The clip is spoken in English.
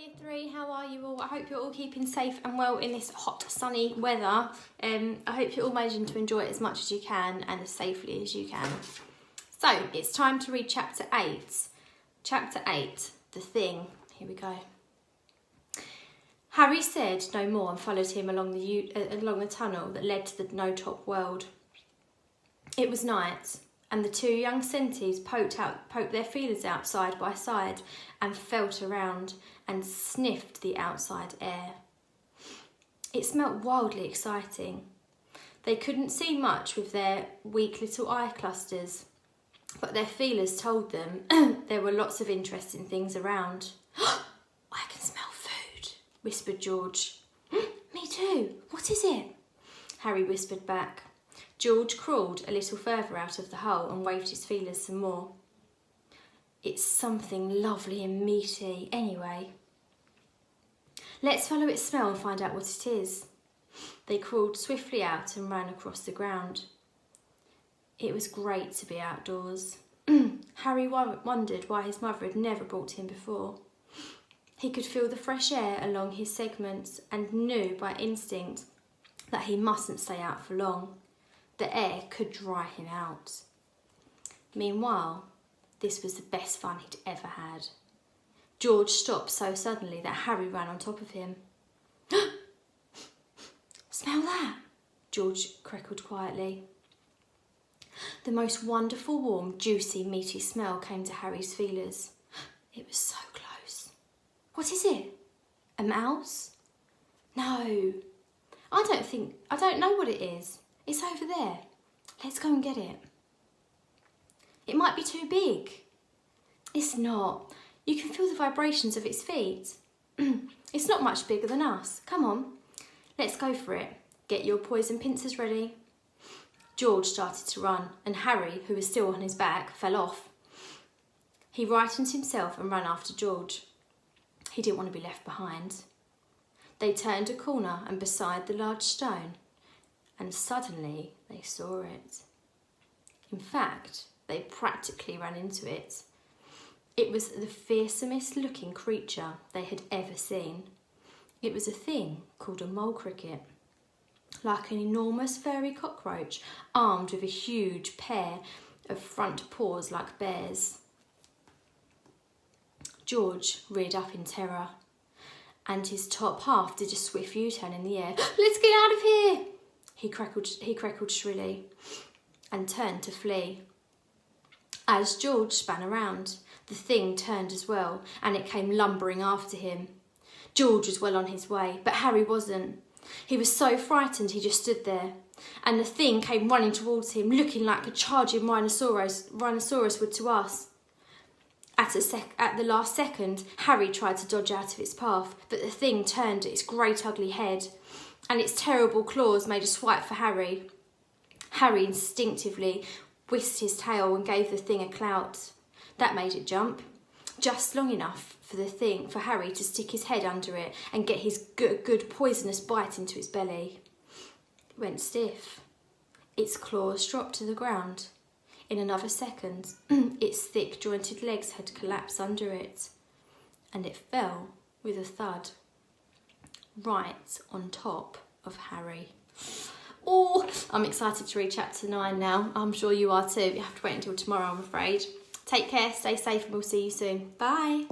Year 3, how are you all? I hope you're all keeping safe and well in this hot, sunny weather. I hope you're all managing to enjoy it as much as you can and as safely as you can. So, it's time to read Chapter 8. Chapter 8, The Thing. Here we go. Harry said no more and followed him along the tunnel that led to the no-top world. It was night, and the two young centipedes poked their feelers out side by side and felt around and sniffed the outside air. It smelt wildly exciting. They couldn't see much with their weak little eye clusters, but their feelers told them there were lots of interesting things around. I can smell food, whispered George. Me too. What is it? Harry whispered back. George crawled a little further out of the hole and waved his feelers some more. It's something lovely and meaty, anyway. Let's follow its smell and find out what it is. They crawled swiftly out and ran across the ground. It was great to be outdoors. Harry wondered why his mother had never brought him before. He could feel the fresh air along his segments and knew by instinct that he mustn't stay out for long. The air could dry him out. Meanwhile, this was the best fun he'd ever had. George stopped so suddenly that Harry ran on top of him. Smell that? George cackled quietly. The most wonderful, warm, juicy, meaty smell came to Harry's feelers. It was so close. What is it? A mouse? No, I don't know what it is. It's over there. Let's go and get it. It might be too big. It's not. You can feel the vibrations of its feet. It's not much bigger than us. Come on. Let's go for it. Get your poison pincers ready. George started to run, and Harry, who was still on his back, fell off. He rightened himself and ran after George. He didn't want to be left behind. They turned a corner and beside the large stone, and suddenly they saw it. In fact, they practically ran into it. It was the fearsomest looking creature they had ever seen. It was a thing called a mole cricket, like an enormous furry cockroach, armed with a huge pair of front paws like bears. George reared up in terror, and his top half did a swift U-turn in the air. Let's get out of here! He crackled shrilly and turned to flee. As George span around, the thing turned as well, and it came lumbering after him. George was well on his way, but Harry wasn't. He was so frightened he just stood there, and the thing came running towards him, looking like a charging rhinoceros would to us. At the last second, Harry tried to dodge out of its path, but the thing turned its great ugly head, and its terrible claws made a swipe for Harry. Harry instinctively whisked his tail and gave the thing a clout. That made it jump, just long enough for Harry to stick his head under it and get his good poisonous bite into its belly. It went stiff. Its claws dropped to the ground. In another second, its thick jointed legs had collapsed under it, and it fell with a thud, right on top of Harry. Oh, I'm excited to read Chapter 9 now. I'm sure you are too. You have to wait until tomorrow, I'm afraid. Take care, stay safe, and we'll see you soon. Bye.